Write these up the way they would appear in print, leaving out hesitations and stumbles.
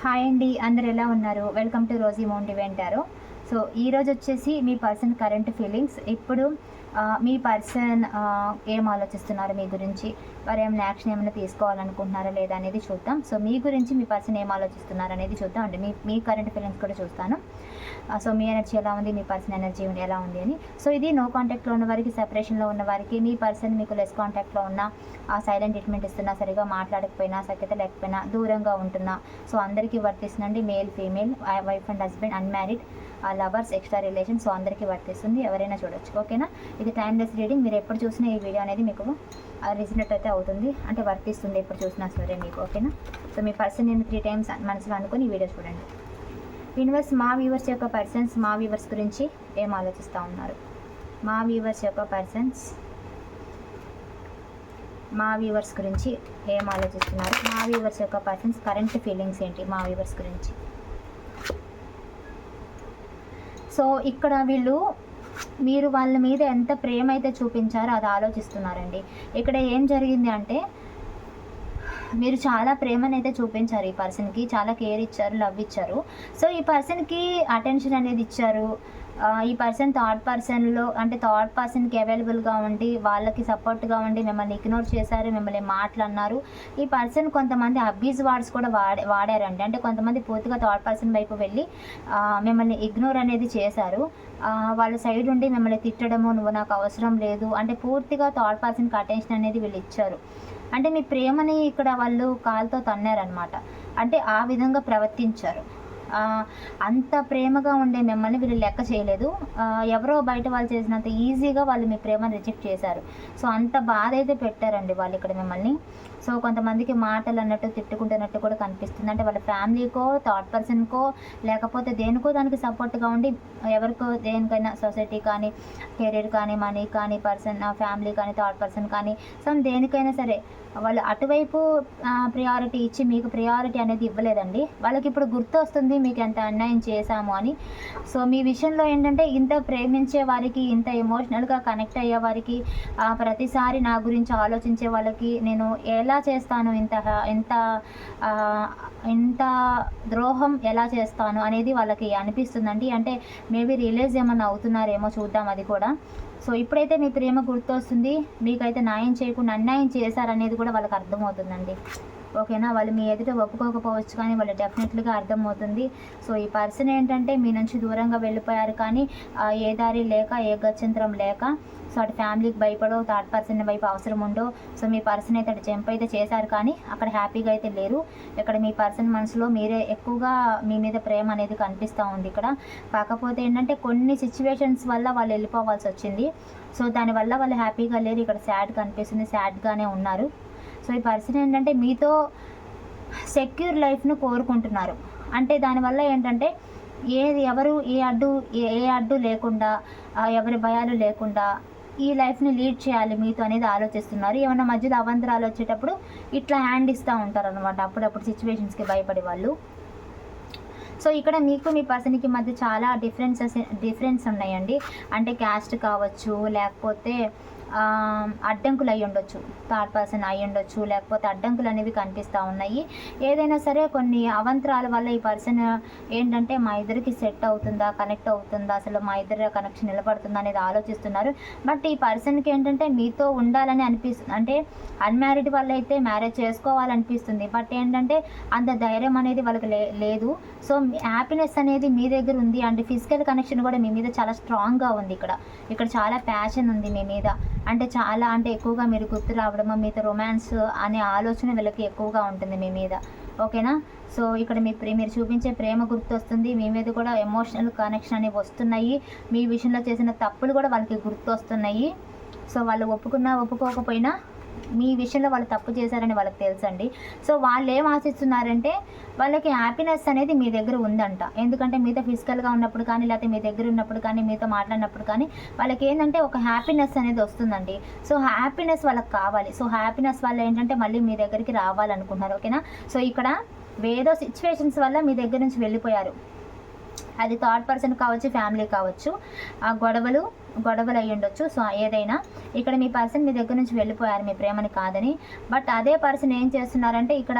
Hi అండి, అందరు ఎలా ఉన్నారు? వెల్కమ్ టు రోజీ మౌంటివేన్ టారో. సో ఈరోజు వచ్చేసి మీ పర్సన్ కరెంట్ ఫీలింగ్స్. ఇప్పుడు మీ పర్సన్ ఏం ఆలోచిస్తున్నారు మీ గురించి, వారు ఏమైనా యాక్షన్ ఏమైనా తీసుకోవాలనుకుంటున్నారా లేదా అనేది చూద్దాం. సో మీ గురించి మీ పర్సన్ ఏం ఆలోచిస్తున్నారు అనేది చూద్దాం అండి. మీ కరెంట్ ఫీలింగ్స్ కూడా చూస్తాను. సో మీ ఎనర్జీ ఎలా ఉంది, మీ పర్సన్ ఎనర్జీ ఎలా ఉంది అని. సో ఇది నో కాంటాక్ట్లో ఉన్న వారికి, సెపరేషన్లో ఉన్న వారికి, మీ పర్సన్ మీకు లెస్ కాంటాక్ట్లో ఉన్న, సైలెంట్ ట్రీట్మెంట్ ఇస్తున్నా, సరిగా మాట్లాడకపోయినా, సఖ్యత లేకపోయినా, దూరంగా ఉంటున్నా, సో అందరికీ వర్తిస్తుందండి. Male, female, wife and husband, unmarried, lovers, extra relation, so అందరికీ వర్తిస్తుంది. ఎవరైనా చూడొచ్చు, ఓకేనా? ఇది టైమ్లెస్ రీడింగ్. మీరు ఎప్పుడు చూసినా ఈ వీడియో అనేది మీకు రిజల్ట్ అయితే అవుతుంది, అంటే వర్తిస్తుంది ఎప్పుడు చూసినా సరే మీకు, ఓకేనా? సో మీ పర్సన్ నేను 3 times మనసులో అనుకుని ఈ వీడియో చూడండి. యూనివర్స్, మా వ్యూవర్స్ యొక్క పర్సన్స్ మా వ్యూవర్స్ గురించి ఏం ఆలోచిస్తూ ఉన్నారు? మా వ్యూవర్స్ యొక్క పర్సన్స్ మా వ్యూవర్స్ గురించి ఏం ఆలోచిస్తున్నారు? మా వ్యూవర్స్ యొక్క పర్సన్స్ కరెంట్ ఫీలింగ్స్ ఏంటి మా వ్యూవర్స్ గురించి? సో ఇక్కడ వీళ్ళు మీరు వాళ్ళ మీద ఎంత ప్రేమ అయితే చూపించారో అది ఆలోచిస్తున్నారండి. ఇక్కడ ఏం జరిగింది అంటే, మీరు చాలా ప్రేమను అయితే చూపించారు ఈ పర్సన్కి, చాలా కేర్ ఇచ్చారు, లవ్ ఇచ్చారు. సో ఈ పర్సన్కి అటెన్షన్ అనేది ఇచ్చారు. ఈ పర్సన్ థర్డ్ పర్సన్కి అవైలబుల్గా ఉండి, వాళ్ళకి సపోర్ట్గా ఉండి, మిమ్మల్ని ఇగ్నోర్ చేశారు, మిమ్మల్ని మాటలన్నారు. ఈ పర్సన్ కొంతమంది అబ్యూజ్ వర్డ్స్ కూడా వాడారండి. అంటే కొంతమంది పూర్తిగా థర్డ్ పర్సన్ వైపు వెళ్ళి మిమ్మల్ని ఇగ్నోర్ అనేది చేశారు. వాళ్ళ సైడ్ ఉండి మిమ్మల్ని తిట్టడము, నువ్వు నాకు అవసరం లేదు అంటే పూర్తిగా థర్డ్ పర్సన్కి అటెన్షన్ అనేది వీళ్ళు ఇచ్చారు. అంటే మీ ప్రేమని ఇక్కడ వాళ్ళు కాలుతో తన్నారనమాట. అంటే ఆ విధంగా ప్రవర్తించారు. అంత ప్రేమగా ఉండే మిమ్మల్ని వీళ్ళు లెక్క చేయలేదు. ఎవరో బయట వాళ్ళు చేసినంత ఈజీగా వాళ్ళు మీ ప్రేమను రిజెక్ట్ చేశారు. సో అంత బాధ అయితే పెట్టారండి వాళ్ళు ఇక్కడ మిమ్మల్ని. సో కొంతమందికి మాటలు అన్నట్టు తిట్టుకుంటున్నట్టు కూడా కనిపిస్తుంది. అంటే వాళ్ళ ఫ్యామిలీకో, థర్డ్ పర్సన్కో, లేకపోతే దేనికో దానికి సపోర్ట్గా ఉండి, ఎవరికో దేనికైనా, సొసైటీ కానీ, కెరీర్ కానీ, మనీ కానీ, ఫ్యామిలీ కానీ, థర్డ్ పర్సన్ కానీ, సో దేనికైనా సరే వాళ్ళు అటువైపు ప్రియారిటీ ఇచ్చి మీకు ప్రియారిటీ అనేది ఇవ్వలేదండి. వాళ్ళకి ఇప్పుడు గుర్తు వస్తుంది మీకు ఎంత అన్యాయం చేశాము అని. సో మీ విషయంలో ఏంటంటే, ఇంత ప్రేమించే వారికి, ఇంత ఎమోషనల్గా కనెక్ట్ అయ్యే వారికి, ప్రతిసారి నా గురించి ఆలోచించే వాళ్ళకి నేను ఎలా చేస్తాను, ఇంత ద్రోహం ఎలా చేస్తాను అనేది వాళ్ళకి అనిపిస్తుందండి. అంటే మేబీ రిలీజ్ ఏమన్నా అవుతున్నారేమో, చూద్దాం అది కూడా. సో ఇప్పుడైతే మీ ప్రేమ గుర్తొస్తుంది. మీకైతే న్యాయం చేయకుండా అన్యాయం చేశారనేది కూడా వాళ్ళకి అర్థమవుతుందండి, ఓకేనా? వాళ్ళు మీ ఎదుట ఒప్పుకోకపోవచ్చు, కానీ వాళ్ళు డెఫినెట్లీగా అర్థమవుతుంది. సో ఈ పర్సన్ ఏంటంటే మీ నుంచి దూరంగా వెళ్ళిపోయారు, కానీ ఏ దారి లేక, ఏ గత్యంతరం లేక, సో అటు ఫ్యామిలీకి భయపడో, థర్డ్ పర్సన్ వైపు అవసరం ఉండో, సో మీ పర్సన్ అయితే అటు జంప్ అయితే చేశారు, కానీ అక్కడ హ్యాపీగా అయితే లేరు. ఇక్కడ మీ పర్సన్ మనసులో మీరే ఎక్కువగా, మీ మీద ప్రేమ అనేది కనిపిస్తూ ఉంది ఇక్కడ. కాకపోతే ఏంటంటే కొన్ని సిచ్యువేషన్స్ వల్ల వాళ్ళు వెళ్ళిపోవాల్సి వచ్చింది. సో దానివల్ల వాళ్ళు హ్యాపీగా లేరు. ఇక్కడ సాడ్ కనిపిస్తుంది, సాడ్గానే ఉన్నారు. సో ఈ పర్సన్ ఏంటంటే మీతో సెక్యూర్ లైఫ్ను కోరుకుంటున్నారు. అంటే దానివల్ల ఏంటంటే ఎవరు ఏ అడ్డు లేకుండా, ఎవరి భయాలు లేకుండా ఈ లైఫ్ని లీడ్ చేయాలి మీతో అనేది ఆలోచిస్తున్నారు. ఏమన్నా మధ్యలో అవంతరాలు వచ్చేటప్పుడు ఇట్లా హ్యాండ్ ఇస్తూ ఉంటారు అనమాట, అప్పుడప్పుడు సిచ్యువేషన్స్కి భయపడే వాళ్ళు. సో ఇక్కడ మీకు మీ పర్సన్కి మధ్య చాలా డిఫరెన్స్ ఉన్నాయండి. అంటే క్యాస్ట్ కావచ్చు, లేకపోతే అడ్డంకులు అయి ఉండొచ్చు, థర్డ్ పర్సన్ అయి ఉండొచ్చు, లేకపోతే అడ్డంకులు అనేవి కనిపిస్తూ ఉన్నాయి. ఏదైనా సరే కొన్ని అవంతరాల వల్ల ఈ పర్సన్ ఏంటంటే మా ఇద్దరికి సెట్ అవుతుందా, కనెక్ట్ అవుతుందా, అసలు మా ఇద్దరి కనెక్షన్ నిలబడుతుందా అనేది ఆలోచిస్తున్నారు. బట్ ఈ పర్సన్కి ఏంటంటే మీతో ఉండాలని అనిపిస్తుంది. అంటే అన్మ్యారీడ్ వాళ్ళు అయితే మ్యారేజ్ చేసుకోవాలనిపిస్తుంది, బట్ ఏంటంటే అంత ధైర్యం అనేది వాళ్ళకి లేదు. సో హ్యాపీనెస్ అనేది మీ దగ్గర ఉంది. అండ్ ఫిజికల్ కనెక్షన్ కూడా మీ మీద చాలా స్ట్రాంగ్గా ఉంది. ఇక్కడ చాలా ప్యాషన్ ఉంది మీ మీద. అంటే చాలా, అంటే ఎక్కువగా మీరు గుర్తు రావడము, మీతో రొమాన్స్ అనే ఆలోచన వీళ్ళకి ఎక్కువగా ఉంటుంది మీ మీద, ఓకేనా? సో ఇక్కడ మీరు చూపించే ప్రేమ గుర్తొస్తుంది. మీ మీద కూడా ఎమోషనల్ కనెక్షన్ అనేవి వస్తున్నాయి. మీ విషయంలో చేసిన తప్పులు కూడా వాళ్ళకి గుర్తొస్తున్నాయి. సో వాళ్ళు ఒప్పుకోకపోయినా మీ విషయంలో వాళ్ళు తప్పు చేశారని వాళ్ళకి తెలుసండి. సో వాళ్ళు ఏం ఆశిస్తున్నారంటే, వాళ్ళకి హ్యాపీనెస్ అనేది మీ దగ్గర ఉందంట. ఎందుకంటే మీతో ఫిజికల్గా ఉన్నప్పుడు కానీ, లేకపోతే మీ దగ్గర ఉన్నప్పుడు కానీ, మీతో మాట్లాడినప్పుడు కానీ వాళ్ళకి ఏంటంటే ఒక హ్యాపీనెస్ అనేది వస్తుందండి. సో హ్యాపీనెస్ వాళ్ళకి కావాలి. సో హ్యాపీనెస్ వల్ల ఏంటంటే మళ్ళీ మీ దగ్గరికి రావాలనుకుంటున్నారు, ఓకేనా? సో ఇక్కడ ఏదో సిచ్యువేషన్స్ వల్ల మీ దగ్గర నుంచి వెళ్ళిపోయారు. అది థర్డ్ పర్సన్ కావచ్చు, ఫ్యామిలీ కావచ్చు, ఆ గొడవలు అయ్యి ఉండొచ్చు. సో ఏదైనా ఇక్కడ మీ పర్సన్ మీ దగ్గర నుంచి వెళ్ళిపోయారు మీ ప్రేమని కాదని. బట్ అదే పర్సన్ ఏం చేస్తున్నారంటే, ఇక్కడ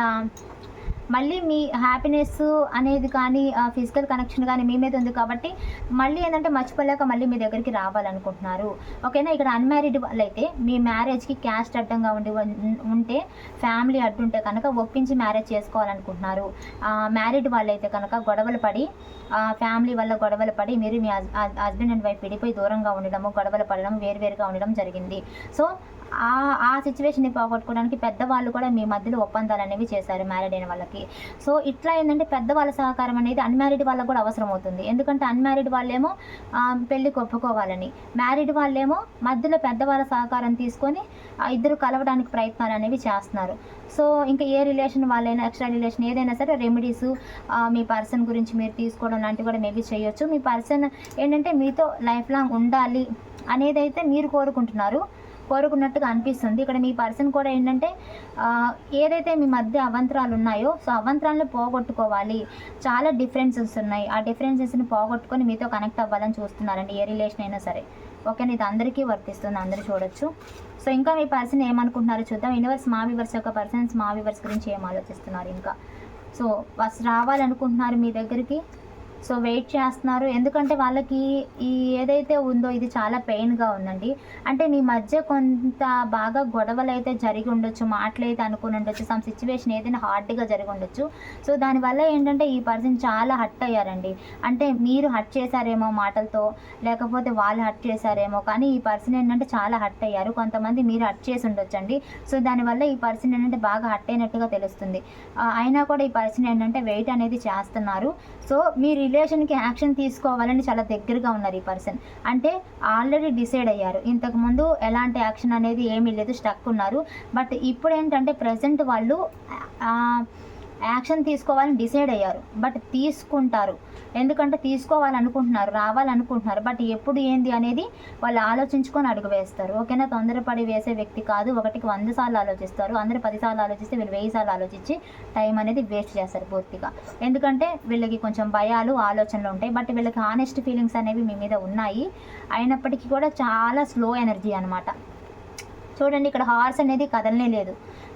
మళ్ళీ మీ హ్యాపీనెస్ అనేది కానీ ఫిజికల్ కనెక్షన్ కానీ మీ మీద ఉంది కాబట్టి మళ్ళీ ఏంటంటే మర్చిపోలేక మళ్ళీ మీ దగ్గరికి రావాలనుకుంటున్నారు. ఓకేనా. ఇక్కడ అన్మ్యారీడ్ వాళ్ళైతే మీ మ్యారేజ్కి క్యాస్ట్ అడ్డంగా ఉంటే ఫ్యామిలీ అడ్డుంటే కనుక ఒప్పించి మ్యారేజ్ చేసుకోవాలనుకుంటున్నారు. మ్యారీడ్ వాళ్ళైతే కనుక గొడవలు పడి ఫ్యామిలీ వల్ల గొడవలు పడి మీరు మీ హస్బెండ్ అండ్ వైఫ్ విడిపోయి దూరంగా ఉండడము, గొడవలు పడడం, వేరువేరుగా ఉండడం జరిగింది. సో ఆ సిచ్యువేషన్ని పోగొట్టుకోవడానికి పెద్దవాళ్ళు కూడా మీ మధ్యలో ఒప్పందాలు అనేవి చేశారు మ్యారీడ్ అయిన వాళ్ళకి. సో ఇట్లా ఏంటంటే పెద్దవాళ్ళ సహకారం అనేది అన్మ్యారీడ్ వాళ్ళకు కూడా అవసరం అవుతుంది. ఎందుకంటే అన్మ్యారీడ్ వాళ్ళేమో పెళ్ళికి ఒప్పుకోవాలని, మ్యారీడ్ వాళ్ళేమో మధ్యలో పెద్దవాళ్ళ సహకారం తీసుకొని ఇద్దరు కలవడానికి ప్రయత్నాలు అనేవి చేస్తున్నారు. సో ఇంకా ఏ రిలేషన్ వాళ్ళైనా, ఎక్స్ట్రా రిలేషన్ ఏదైనా సరే రెమెడీస్ మీ పర్సన్ గురించి మీరు తీసుకోవడం లాంటివి కూడా మేబీ చేయొచ్చు. మీ పర్సన్ ఏంటంటే మీతో లైఫ్ లాంగ్ ఉండాలి అనేది అయితే మీరు కోరుకున్నట్టుగా అనిపిస్తుంది. ఇక్కడ మీ పర్సన్ కూడా ఏంటంటే ఏదైతే మీ మధ్య అవంతరాలు ఉన్నాయో సో అవంతరాలను పోగొట్టుకోవాలి. చాలా డిఫరెన్సెస్ ఉన్నాయి. ఆ డిఫరెన్సెస్ని పోగొట్టుకొని మీతో కనెక్ట్ అవ్వాలని చూస్తున్నారండి, ఏ రిలేషన్ అయినా సరే. ఓకేనా. ఇది అందరికీ వర్తిస్తుంది, అందరూ చూడొచ్చు. సో ఇంకా మీ పర్సన్ ఏమనుకుంటున్నారో చూద్దాం. యూనివర్స్ మా వ్యూవర్స్ యొక్క పర్సన్స్ మా వ్యూవర్స్ గురించి ఏం ఆలోచిస్తున్నారు ఇంకా. సో ఫస్ట్ రావాలనుకుంటున్నారు మీ దగ్గరికి. సో వెయిట్ చేస్తున్నారు. ఎందుకంటే వాళ్ళకి ఈ ఏదైతే ఉందో ఇది చాలా పెయిన్గా ఉందండి. అంటే మీ మధ్య కొంత బాగా గొడవలు అయితే జరిగి ఉండొచ్చు, మాటలైతే అనుకుని ఉండొచ్చు, సమ్ సిచ్యువేషన్ ఏదైనా హార్డ్గా జరిగి ఉండొచ్చు. సో దానివల్ల ఏంటంటే ఈ పర్సన్ చాలా హర్ట్ అయ్యారండి. అంటే మీరు హర్ట్ చేశారేమో మాటలతో, లేకపోతే వాళ్ళు హర్ట్ చేశారేమో, కానీ ఈ పర్సన్ ఏంటంటే చాలా హర్ట్ అయ్యారు. కొంతమంది మీరు హర్ట్ చేసి ఉండొచ్చండి. సో దానివల్ల ఈ పర్సన్ ఏంటంటే బాగా హర్ట్ అయినట్టుగా తెలుస్తుంది. అయినా కూడా ఈ పర్సన్ ఏంటంటే వెయిట్ అనేది చేస్తున్నారు. సో మీ రిలేషన్కి యాక్షన్ తీసుకోవాలని చాలా దగ్గరగా ఉన్నారు ఈ పర్సన్. అంటే ఆల్రెడీ డిసైడ్ అయ్యారు. ఇంతకుముందు ఎలాంటి యాక్షన్ అనేది ఏమీ లేదు, స్టక్ ఉన్నారు. బట్ ఇప్పుడు ఏంటంటే ప్రజెంట్ వాళ్ళు యాక్షన్ తీసుకోవాలని డిసైడ్ అయ్యారు. బట్ తీసుకుంటారు, ఎందుకంటే తీసుకోవాలనుకుంటున్నారు, రావాలనుకుంటున్నారు. బట్ ఎప్పుడు ఏంది అనేది వాళ్ళు ఆలోచించుకొని అడుగు వేస్తారు. ఓకేనా. తొందరపడి వేసే వ్యక్తి కాదు. ఒకటికి 100 సార్లు ఆలోచిస్తారు. అందరూ 10 సార్లు ఆలోచిస్తే వీళ్ళు 1000 సార్లు ఆలోచించి టైం అనేది వేస్ట్ చేస్తారు పూర్తిగా. ఎందుకంటే వీళ్ళకి కొంచెం భయాలు, ఆలోచనలు ఉంటాయి. బట్ వీళ్ళకి హానెస్ట్ ఫీలింగ్స్ అనేవి మీ మీద ఉన్నాయి. అయినప్పటికీ కూడా చాలా స్లో ఎనర్జీ అనమాట. చూడండి, ఇక్కడ హార్స్ అనేది కదలనే లేదు.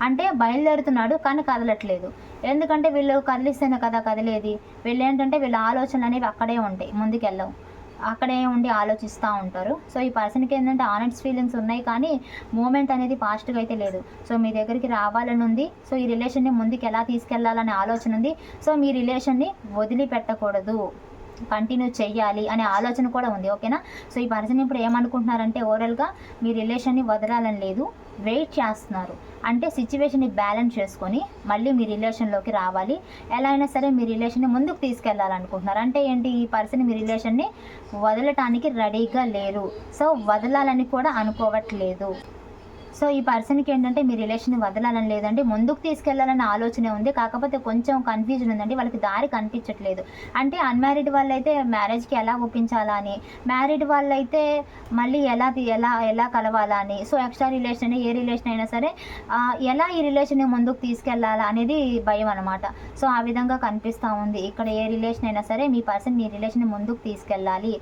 అంటే బయలుదేరుతున్నాడు కానీ కదలట్లేదు. ఎందుకంటే వీళ్ళు కదిలిస్తేనే కదా కదిలేది. వీళ్ళు ఏంటంటే వీళ్ళ ఆలోచనలు అనేవి అక్కడే ఉంటాయి, ముందుకెళ్ళవు. అక్కడే ఉండి ఆలోచిస్తూ ఉంటారు. సో ఈ పర్సన్కి ఏంటంటే ఆనెస్ట్ ఫీలింగ్స్ ఉన్నాయి కానీ మూమెంట్ అనేది ఫాస్ట్గా అయితే లేదు. సో మీ దగ్గరికి రావాలని ఉంది. సో ఈ రిలేషన్ని ముందుకు ఎలా తీసుకెళ్లాలనే ఆలోచన ఉంది. సో మీ రిలేషన్ని వదిలిపెట్టకూడదు, కంటిన్యూ చెయ్యాలి అనే ఆలోచన కూడా ఉంది. ఓకేనా. సో ఈ పర్సన్ ఇప్పుడు ఏమనుకుంటున్నారంటే ఓవరాల్గా మీ రిలేషన్ని వదలాలని లేదు, వెయిట్ చేస్తున్నారు. అంటే సిచ్యువేషన్ని బ్యాలెన్స్ చేసుకొని మళ్ళీ మీ రిలేషన్లోకి రావాలి, ఎలా అయినా సరే మీ రిలేషన్ని ముందుకు తీసుకెళ్లాలనుకుంటున్నారు. అంటే ఏంటి, ఈ పర్సన్ మీ రిలేషన్ని వదలటానికి రెడీగా లేరు. సో వదలాలని కూడా అనుకోవట్లేదు. సో ఈ పర్సన్కి ఏంటంటే మీ రిలేషన్ వదలాలని లేదండి, ముందుకు తీసుకెళ్లాలన్న ఆలోచనే ఉంది. కాకపోతే కొంచెం కన్ఫ్యూజన్ ఉందండి, వాళ్ళకి దారి కనిపించట్లేదు. అంటే అన్మ్యారీడ్ వాళ్ళైతే మ్యారేజ్కి ఎలా ఒప్పించాలా అని, మ్యారీడ్ వాళ్ళైతే మళ్ళీ ఎలా కలవాలా అని. సో ఎక్స్ట్రా రిలేషన్ ఏ రిలేషన్ అయినా సరే ఎలా ఈ రిలేషన్ని ముందుకు తీసుకెళ్లాలా అనేది భయం అనమాట. సో ఆ విధంగా కనిపిస్తూ ఉంది. ఇక్కడ ఏ రిలేషన్ అయినా సరే మీ పర్సన్ మీ రిలేషన్ని ముందుకు తీసుకెళ్ళాలి.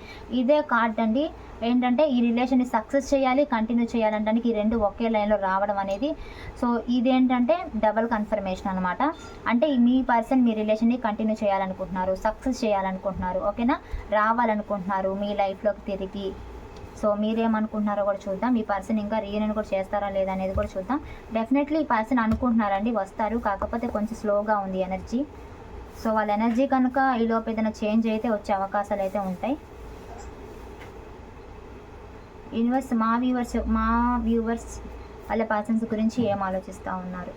ఇదే కార్డ్ అండి. ఏంటంటే ఈ రిలేషన్ని సక్సెస్ చేయాలి, కంటిన్యూ చేయాలంటానికి ఈ రెండు ఒకే లైన్లో రావడం అనేది. సో ఇదేంటంటే డబల్ కన్ఫర్మేషన్ అనమాట. అంటే మీ పర్సన్ మీ రిలేషన్ని కంటిన్యూ చేయాలనుకుంటున్నారు, సక్సెస్ చేయాలనుకుంటున్నారు. ఓకేనా. రావాలనుకుంటున్నారు మీ లైఫ్లోకి తిరిగి. సో మీరేమనుకుంటున్నారో కూడా చూద్దాం. మీ పర్సన్ ఇంకా రీయూనియన్ కూడా చేస్తారా లేదా అనేది కూడా చూద్దాం. డెఫినెట్లీ ఈ పర్సన్ అనుకుంటున్నారండి, వస్తారు. కాకపోతే కొంచెం స్లోగా ఉంది ఎనర్జీ. సో వాళ్ళ ఎనర్జీ కనుక ఈ లోపు ఏదైనా చేంజ్ అయితే వచ్చే అవకాశాలు అయితే ఉంటాయి. యూనివర్స్ మా వ్యూవర్స్ వాళ్ళ పర్సన్స్ గురించి ఏం ఆలోచిస్తూ ఉన్నారు.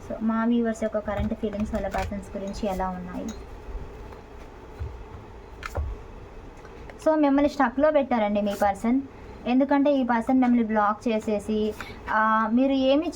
సో మా వ్యూవర్స్ యొక్క కరెంట్ ఫీలింగ్స్ వాళ్ళ పర్సన్స్ గురించి ఎలా ఉన్నాయి. సో మిమ్మల్ని స్టక్లో పెట్టారండి మీ పర్సన్. ఎందుకంటే ఈ పర్సన్ మిమ్మల్ని బ్లాక్ చేసేసి మీరు ఏమి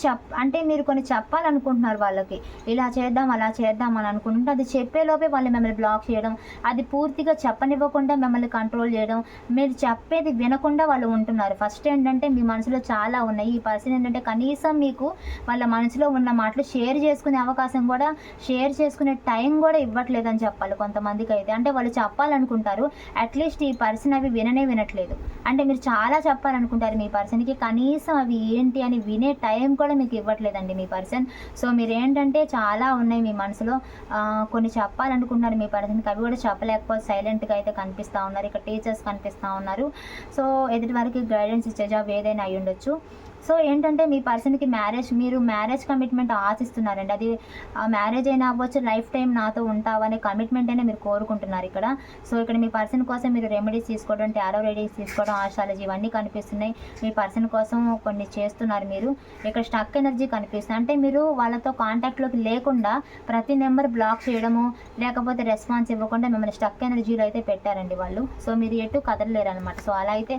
అంటే మీరు కొన్ని చెప్పాలనుకుంటున్నారు వాళ్ళకి, ఇలా చేద్దాం అలా చేద్దాం అని అనుకుంటుంటే అది చెప్పేలోపే వాళ్ళు మిమ్మల్ని బ్లాక్ చేయడం, అది పూర్తిగా చెప్పనివ్వకుండా మిమ్మల్ని కంట్రోల్ చేయడం, మీరు చెప్పేది వినకుండా వాళ్ళు ఉంటున్నారు. ఫస్ట్ ఏంటంటే మీ మనసులో చాలా ఉన్నాయి. ఈ పర్సన్ ఏంటంటే కనీసం మీకు వాళ్ళ మనసులో ఉన్న మాటలు షేర్ చేసుకునే అవకాశం కూడా, షేర్ చేసుకునే టైం కూడా ఇవ్వట్లేదని చెప్పాలి కొంతమందికి అయితే. అంటే వాళ్ళు చెప్పాలనుకుంటారు, అట్లీస్ట్ ఈ పర్సన్ అవి వినట్లేదు. అంటే మీరు చాలా చెప్పాలనుకుంటారు మీ పర్సన్కి, కనీసం అవి ఏంటి అని వినే టైం కూడా మీకు ఇవ్వట్లేదండి మీ పర్సన్. సో మీరు ఏంటంటే చాలా ఉన్నాయి మీ మనసులో, కొన్ని చెప్పాలనుకుంటున్నారు మీ పర్సన్కి, అవి కూడా చెప్పలేకపోతే సైలెంట్గా అయితే కనిపిస్తూ ఉన్నారు. ఇక్కడ టీచర్స్ కనిపిస్తూ ఉన్నారు. సో ఎదుటి వారికి గైడెన్స్ ఇచ్చే జాబ్ ఏదైనా అయి ఉండొచ్చు. సో ఏంటంటే మీ పర్సన్కి మీరు మ్యారేజ్ కమిట్మెంట్ ఆశిస్తున్నారండి. అది మ్యారేజ్ అయినా అవ్వచ్చు, లైఫ్ టైం నాతో ఉంటావు అనే కమిట్మెంట్ అయినా మీరు కోరుకుంటున్నారు ఇక్కడ. సో ఇక్కడ మీ పర్సన్ కోసం మీరు రెమెడీస్ తీసుకోవడం, టారో రెడీస్ తీసుకోవడం, ఆస్ట్రాలజీ ఇవన్నీ కనిపిస్తున్నాయి. మీ పర్సన్ కోసం కొన్ని చేస్తున్నారు మీరు. ఇక్కడ స్టక్ ఎనర్జీ కనిపిస్తుంది. అంటే మీరు వాళ్ళతో కాంటాక్ట్లోకి లేకుండా ప్రతి నెంబర్ బ్లాక్ చేయడము, లేకపోతే రెస్పాన్స్ ఇవ్వకుండా మిమ్మల్ని స్టక్ ఎనర్జీలో అయితే పెట్టారండి వాళ్ళు. సో మీరు ఎటు కదలలేరు అనమాట. సో అలా అయితే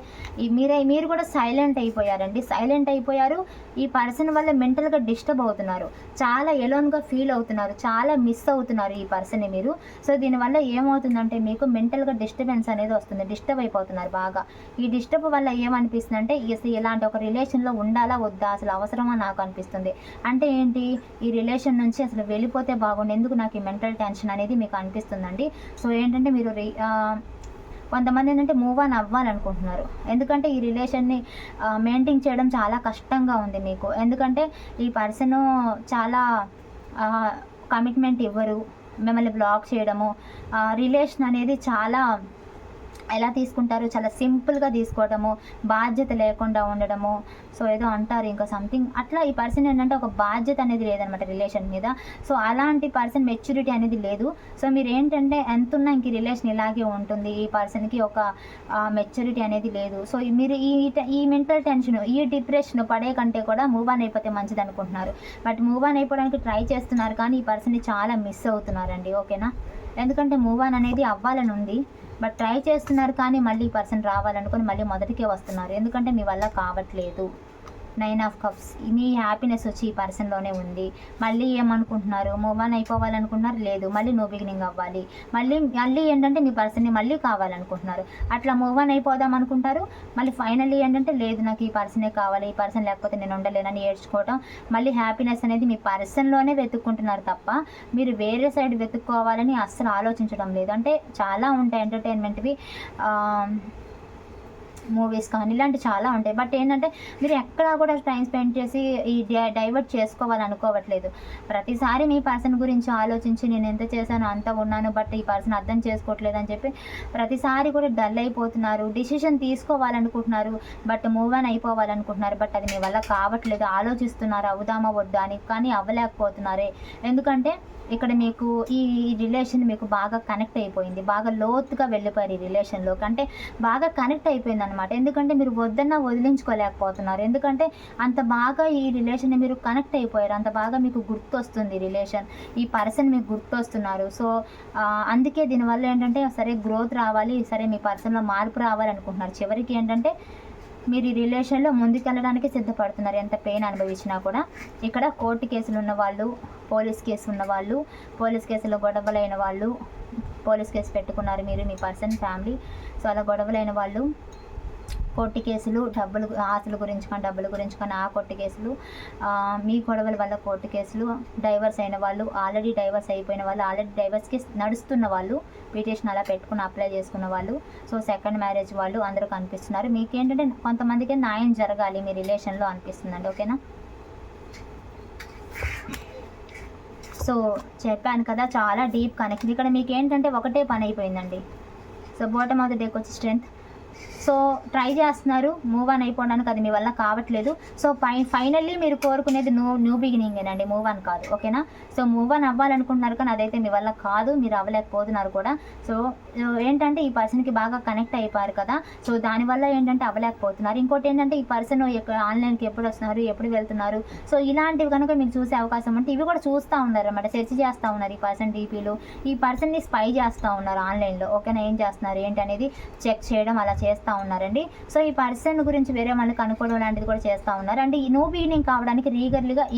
మీరు కూడా సైలెంట్ అయిపోయారండి. సైలెంట్ అయిపోయారు. ఈ పర్సన్ వల్ల మెంటల్గా డిస్టర్బ్ అవుతున్నారు, చాలా ఎలోన్గా ఫీల్ అవుతున్నారు, చాలా మిస్ అవుతున్నారు ఈ పర్సన్ని మీరు. సో దీనివల్ల ఏమవుతుందంటే మీకు మెంటల్గా డిస్టర్బెన్స్ అనేది వస్తుంది, డిస్టర్బ్ అయిపోతున్నారు బాగా. ఈ డిస్టర్బ్ వల్ల ఏమనిపిస్తుంది అంటే అసలు ఇలాంటి ఒక రిలేషన్లో ఉండాలా వద్దా, అసలు అవసరమా నాకు అనిపిస్తుంది. అంటే ఏంటి, ఈ రిలేషన్ నుంచి అసలు వెళ్ళిపోతే బాగుండు, ఎందుకు నాకు ఈ మెంటల్ టెన్షన్ అనేది మీకు అనిపిస్తుందండి. సో ఏంటంటే మీరు కొంతమంది ఏంటంటే మూవ్ ఆన్ అవ్వాలనుకుంటున్నారు. ఎందుకంటే ఈ రిలేషన్ని మెయింటైన్ చేయడం చాలా కష్టంగా ఉంది మీకు. ఎందుకంటే ఈ పర్సన్ చాలా కమిట్మెంట్ ఇవ్వరు, మిమ్మల్ని బ్లాక్ చేయడము, రిలేషన్ అనేది చాలా ఎలా తీసుకుంటారు, చాలా సింపుల్గా తీసుకోవడము, బాధ్యత లేకుండా ఉండడము. సో ఏదో అంటారు ఇంకా సంథింగ్ అట్లా. ఈ పర్సన్ ఏంటంటే ఒక బాధ్యత అనేది లేదనమాట రిలేషన్ మీద. సో అలాంటి పర్సన్ మెచ్యూరిటీ అనేది లేదు. సో మీరు ఏంటంటే ఎంతున్నా ఇంక రిలేషన్ ఇలాగే ఉంటుంది, ఈ పర్సన్కి ఒక మెచ్యూరిటీ అనేది లేదు. సో మీరు ఈ మెంటల్ టెన్షన్, ఈ డిప్రెషన్ పడే కంటే కూడా మూవ్ ఆన్ అయిపోతే మంచిది అనుకుంటున్నారు. బట్ మూవ్ ఆన్ అయిపోవడానికి ట్రై చేస్తున్నారు, కానీ ఈ పర్సన్ని చాలా మిస్ అవుతున్నారండి. ఓకేనా, ఎందుకంటే మూవ్ ఆన్ అనేది అవ్వాలని ఉంది, బట్ ట్రై చేస్తున్నారు, కానీ మళ్ళీ ఈ పర్సన్ రావాలనుకుని మళ్ళీ మొదటికే వస్తున్నారు. ఎందుకంటే మీ వల్ల కావట్లేదు. 9 ఆఫ్ కప్స్, మీ హ్యాపీనెస్ వచ్చి ఈ పర్సన్లోనే ఉంది. మళ్ళీ ఏమనుకుంటున్నారు, మూవ్ ఆన్ అయిపోవాలనుకుంటున్నారు, లేదు మళ్ళీ నో బిగినింగ్ అవ్వాలి, మళ్ళీ ఏంటంటే మీ పర్సన్ని మళ్ళీ కావాలనుకుంటున్నారు. అట్లా మూవ్ ఆన్ అయిపోదాం అనుకుంటారు, మళ్ళీ ఫైనల్లీ ఏంటంటే లేదు నాకు ఈ పర్సనే కావాలి, ఈ పర్సన్ లేకపోతే నేను ఉండలేనని ఏడ్చుకోవటం. మళ్ళీ హ్యాపీనెస్ అనేది మీ పర్సన్లోనే వెతుక్కుంటున్నారు తప్ప మీరు వేరే సైడ్ వెతుక్కోవాలని అస్సలు ఆలోచించడం లేదు. అంటే చాలా ఉంటాయి ఎంటర్టైన్మెంట్వి, మూవీస్ కానీ ఇలాంటి చాలా ఉంటాయి. బట్ ఏంటంటే మీరు ఎక్కడా కూడా టైం స్పెండ్ చేసి ఈ డైవర్ట్ చేసుకోవాలనుకోవట్లేదు. ప్రతిసారి మీ పర్సన్ గురించి ఆలోచించి నేను ఎంత చేశాను అంత ఉన్నాను, బట్ ఈ పర్సన్ అర్థం చేసుకోవట్లేదు అని చెప్పి ప్రతిసారి కూడా డల్ అయిపోతున్నారు. డిసిషన్ తీసుకోవాలనుకుంటున్నారు, బట్ మూవ్ ఆన్ అయిపోవాలనుకుంటున్నారు, బట్ అది మీ వల్ల కావట్లేదు. ఆలోచిస్తున్నారు అవుదామా వద్దా అని, కానీ అవ్వలేకపోతున్నారే. ఎందుకంటే ఇక్కడ మీకు ఈ రిలేషన్ మీకు బాగా కనెక్ట్ అయిపోయింది, బాగా లోతుగా వెళ్ళిపోయారు ఈ రిలేషన్లోకి. అంటే బాగా కనెక్ట్ అయిపోయింది అనమాట. ఎందుకంటే మీరు వద్దన్నా వదిలించుకోలేకపోతున్నారు, ఎందుకంటే అంత బాగా ఈ రిలేషన్ని మీరు కనెక్ట్ అయిపోయారు, అంత బాగా మీకు గుర్తొస్తుంది రిలేషన్, ఈ పర్సన్ మీకు గుర్తొస్తున్నారు. సో అందుకే దీనివల్ల ఏంటంటే సరే గ్రోత్ రావాలి, సరే మీ పర్సన్లో మార్పు రావాలనుకుంటున్నారు. చివరికి ఏంటంటే మీరు ఈ రిలేషన్లో ముందుకెళ్ళడానికి సిద్ధపడుతున్నారు, ఎంత పెయిన్ అనుభవించినా కూడా. ఇక్కడ కోర్టు కేసులు ఉన్న వాళ్ళు, పోలీస్ కేసు ఉన్న వాళ్ళు, పోలీస్ కేసులో గొడవలైన వాళ్ళు, పోలీస్ కేసు పెట్టుకున్నారు మీరు, మీ పర్సన్ ఫ్యామిలీ. సో అలా గొడవలైన వాళ్ళు, కోర్టు కేసులు, ఆస్తుల గురించి కానీ డబ్బుల గురించి కానీ ఆ కోర్టు కేసులు, మీ గొడవల వల్ల కోర్టు కేసులు, డైవర్స్ అయిన వాళ్ళు, ఆల్రెడీ డైవర్స్ అయిపోయిన వాళ్ళు, ఆల్రెడీ డైవర్స్కి నడుస్తున్న వాళ్ళు, పిటిషన్ అలా పెట్టుకుని అప్లై చేసుకున్న వాళ్ళు, సో సెకండ్ మ్యారేజ్ వాళ్ళు అందరూ కనిపిస్తున్నారు. మీకేంటంటే కొంతమందికి న్యాయం జరగాలి మీ రిలేషన్లో అనిపిస్తుందండి. ఓకేనా, సో చెప్పాను కదా చాలా డీప్ కనెక్షన్. ఇక్కడ మీకు ఏంటంటే ఒకటే పని అయిపోయిందండి. సో బాటమ్ ఆఫ్ ద డేకి వచ్చి స్ట్రెంగ్త్. సో ట్రై చేస్తున్నారు మూవ్ ఆన్ అయిపోవడానికి, అది మీ వల్ల కావట్లేదు. సో ఫైనల్లీ మీరు కోరుకునేది న్యూ బిగినింగేనండి, మూవ్ ఆన్ కాదు. ఓకేనా, సో మూవ్ ఆన్ అవ్వాలనుకుంటున్నారు, కానీ అదైతే మీ వల్ల కాదు, మీరు అవ్వలేకపోతున్నారు కూడా. సో ఏంటంటే ఈ పర్సన్కి బాగా కనెక్ట్ అయిపోయారు కదా, సో దానివల్ల ఏంటంటే అవ్వలేకపోతున్నారు. ఇంకోటి ఏంటంటే ఈ పర్సన్ ఆన్లైన్కి ఎప్పుడు వస్తున్నారు, ఎప్పుడు వెళ్తున్నారు, సో ఇలాంటివి కనుక మీరు చూసే అవకాశం ఉంటే ఇవి కూడా చూస్తూ ఉన్నారు అన్నమాట, సెర్చ్ చేస్తూ ఉన్నారు ఈ పర్సన్ డీపీలు, ఈ పర్సన్ని స్పై చేస్తూ ఉన్నారు ఆన్లైన్లో. ఓకేనా, ఏం చేస్తున్నారు ఏంటి అనేది చెక్ చేయడం అలా చేస్తూ ఉన్నారండి. సో ఈ పర్సన్ గురించి వేరే వాళ్ళకి కనుక్కోవడం లాంటిది కూడా చేస్తూ ఉన్నారు. అంటే ఈ న్యూ బిగినింగ్ కావడానికి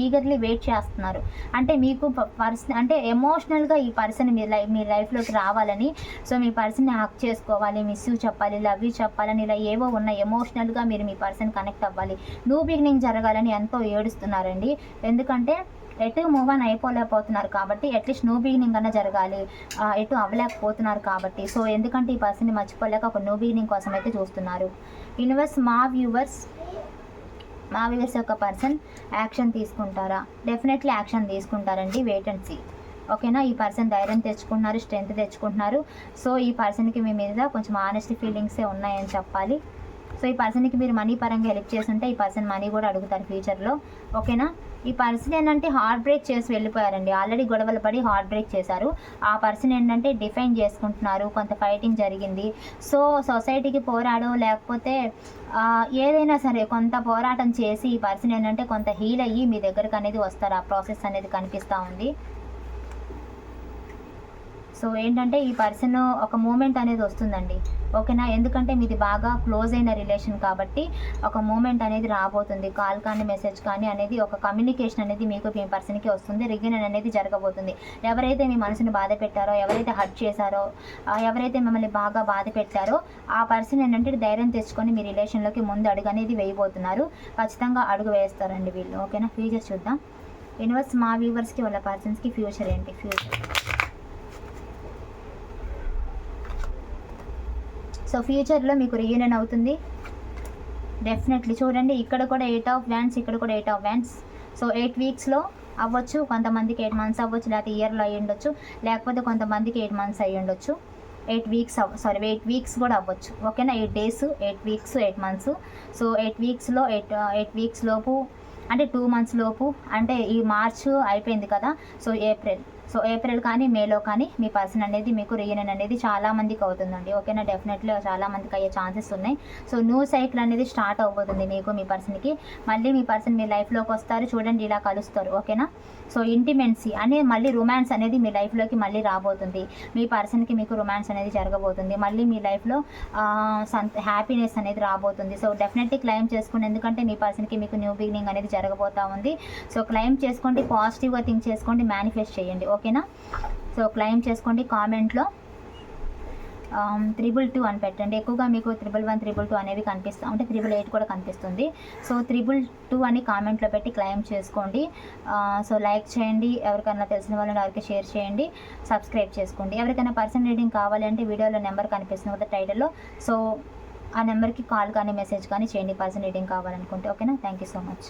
ఈగర్లీ వెయిట్ చేస్తున్నారు. అంటే మీకు పర్సన్ అంటే ఎమోషనల్గా ఈ పర్సన్ మీ లైఫ్లోకి రావాలని, సో మీ పర్సన్ని హక్ చేసుకోవాలి, మిస్ యూ చెప్పాలి, లవ్ యూ చెప్పాలని, ఇలా ఏవో ఉన్న ఎమోషనల్గా మీరు మీ పర్సన్ కనెక్ట్ అవ్వాలి, న్యూ బిగినింగ్ జరగాలని ఎంతో ఏడుస్తున్నారండి. ఎందుకంటే ఎటు మూవ్ ఆన్ అయిపోలేకపోతున్నారు కాబట్టి అట్లీస్ట్ న్యూ బిగినింగ్ అన్న జరగాలి, ఎటు అవ్వలేకపోతున్నారు కాబట్టి. సో ఎందుకంటే ఈ పర్సన్ని మర్చిపోలేక ఒక న్యూ బిగినింగ్ కోసం అయితే చూస్తున్నారు. యూనివర్స్ మా వ్యూవర్స్ యొక్క పర్సన్ యాక్షన్ తీసుకుంటారా? డెఫినెట్లీ యాక్షన్ తీసుకుంటారండి. Wait and see. ఓకేనా? ఈ పర్సన్ ధైర్యం తెచ్చుకుంటున్నారు, స్ట్రెంత్ తెచ్చుకుంటున్నారు. సో ఈ పర్సన్కి మీ మీద కొంచెం ఆనెస్ట్ ఫీలింగ్సే ఉన్నాయని చెప్పాలి. సో ఈ పర్సన్కి మీరు మనీ పరంగా హెల్ప్ చేస్తుంటే ఈ పర్సన్ మనీ కూడా అడుగుతారు ఫ్యూచర్లో. ఓకేనా? ఈ పర్సన్ ఏంటంటే హార్ట్ బ్రేక్ చేసి వెళ్ళిపోయారండి. ఆల్రెడీ గొడవలు పడి హార్ట్ బ్రేక్ చేశారు. ఆ పర్సన్ ఏంటంటే డిఫైన్ చేసుకుంటున్నారు, కొంత ఫైటింగ్ జరిగింది. సో సొసైటీకి పోరాడో లేకపోతే ఏదైనా సరే కొంత పోరాటం చేసి ఈ పర్సన్ ఏంటంటే కొంత హీల్ అయ్యి మీ దగ్గరకు అనేది వస్తారు. ఆ ప్రాసెస్ అనేది కనిపిస్తూ ఉంది. సో ఏంటంటే ఈ పర్సన్ ఒక మూమెంట్ అనేది వస్తుందండి. ఓకేనా? ఎందుకంటే మీది బాగా క్లోజ్ అయిన రిలేషన్ కాబట్టి ఒక మూమెంట్ అనేది రాబోతుంది. కాల్ కానీ మెసేజ్ కానీ అనేది ఒక కమ్యూనికేషన్ అనేది మీకు మీ పర్సన్కి వస్తుంది. రిగ్యూనియన్ అనేది జరగబోతుంది. ఎవరైతే మీ మనసుని బాధ పెట్టారో, ఎవరైతే హర్ట్ చేశారో, ఎవరైతే మిమ్మల్ని బాగా బాధ పెట్టారో ఆ పర్సన్ ఏంటంటే ధైర్యం తెచ్చుకొని మీ రిలేషన్లోకి ముందు అడుగు అనేది వేయబోతున్నారు. ఖచ్చితంగా అడుగు వేస్తారండి వీళ్ళు. ఓకేనా? ఫ్యూచర్ చూద్దాం. యూనివర్స్ మా వ్యూవర్స్కి వాళ్ళ పర్సన్స్కి ఫ్యూచర్ ఏంటి? ఫ్యూచర్ సో ఫ్యూచర్లో మీకు రీయూనియన్ అవుతుంది డెఫినెట్లీ. చూడండి ఇక్కడ కూడా 8 ఆఫ్ వ్యాండ్స్, ఇక్కడ కూడా 8 ఆఫ్ వ్యాండ్స్. సో 8 వీక్స్లో అవ్వచ్చు, కొంతమందికి 8 మంత్స్ అవ్వచ్చు, లేకపోతే ఇయర్లో అయ్యి ఉండొచ్చు, లేకపోతే కొంతమందికి 8 మంత్స్ అయ్యి ఉండొచ్చు. 8 వీక్స్ కూడా అవ్వచ్చు. ఓకేనా? 8 days, 8 weeks, 8 months. So 8 వీక్స్లో 8 weeks లోపు అంటే 2 మంత్స్ లోపు, అంటే ఈ మార్చ్ అయిపోయింది కదా. సో ఏప్రిల్ కానీ మేలో కానీ మీ పర్సన్ అనేది మీకు రీయూనియన్ అనేది చాలా మందికి అవుతుందండి. ఓకేనా? డెఫినెట్లీ చాలా మందికి అయ్యే ఛాన్సెస్ ఉన్నాయి. సో న్యూ సైకిల్ అనేది స్టార్ట్ అవబోతుంది మీకు మీ పర్సన్కి. మళ్ళీ మీ పర్సన్ మీ లైఫ్లోకి వస్తారు. చూడండి ఇలా కలుస్తారు. ఓకేనా? సో ఇంటిమెన్సీ అనే మళ్ళీ రొమాన్స్ అనేది మీ లైఫ్లోకి మళ్ళీ రాబోతుంది. మీ పర్సన్కి మీకు రొమాన్స్ అనేది జరగబోతుంది. మళ్ళీ మీ లైఫ్లో హ్యాపీనెస్ అనేది రాబోతుంది. సో డెఫినెట్లీ క్లైమ్ చేసుకోండి, ఎందుకంటే మీ పర్సన్కి మీకు న్యూ బిగినింగ్ అనేది జరగబోతూ ఉంది. సో క్లైమ్ చేసుకోండి, పాజిటివ్గా థింక్ చేసుకోండి, మేనిఫెస్ట్ చేయండి. ఓకేనా? సో క్లైమ్ చేసుకోండి. కామెంట్లో 322 అని పెట్టండి. ఎక్కువగా మీకు 111, 322 అనేవి కనిపిస్తూ ఉంటే 888 కూడా కనిపిస్తుంది. సో 322 అని కామెంట్లో పెట్టి క్లైమ్ చేసుకోండి. సో లైక్ చేయండి, ఎవరికైనా తెలిసిన వాళ్ళని ఎవరికి షేర్ చేయండి, సబ్స్క్రైబ్ చేసుకోండి. ఎవరికైనా పర్సనల్ రీడింగ్ కావాలి అంటే వీడియోలో నెంబర్ కనిపిస్తుంది కదా టైటిల్లో. సో ఆ నెంబర్కి కాల్ కానీ మెసేజ్ కానీ చేయండి పర్సనల్ రీడింగ్ కావాలనుకుంటే. ఓకేనా? Thank you so much.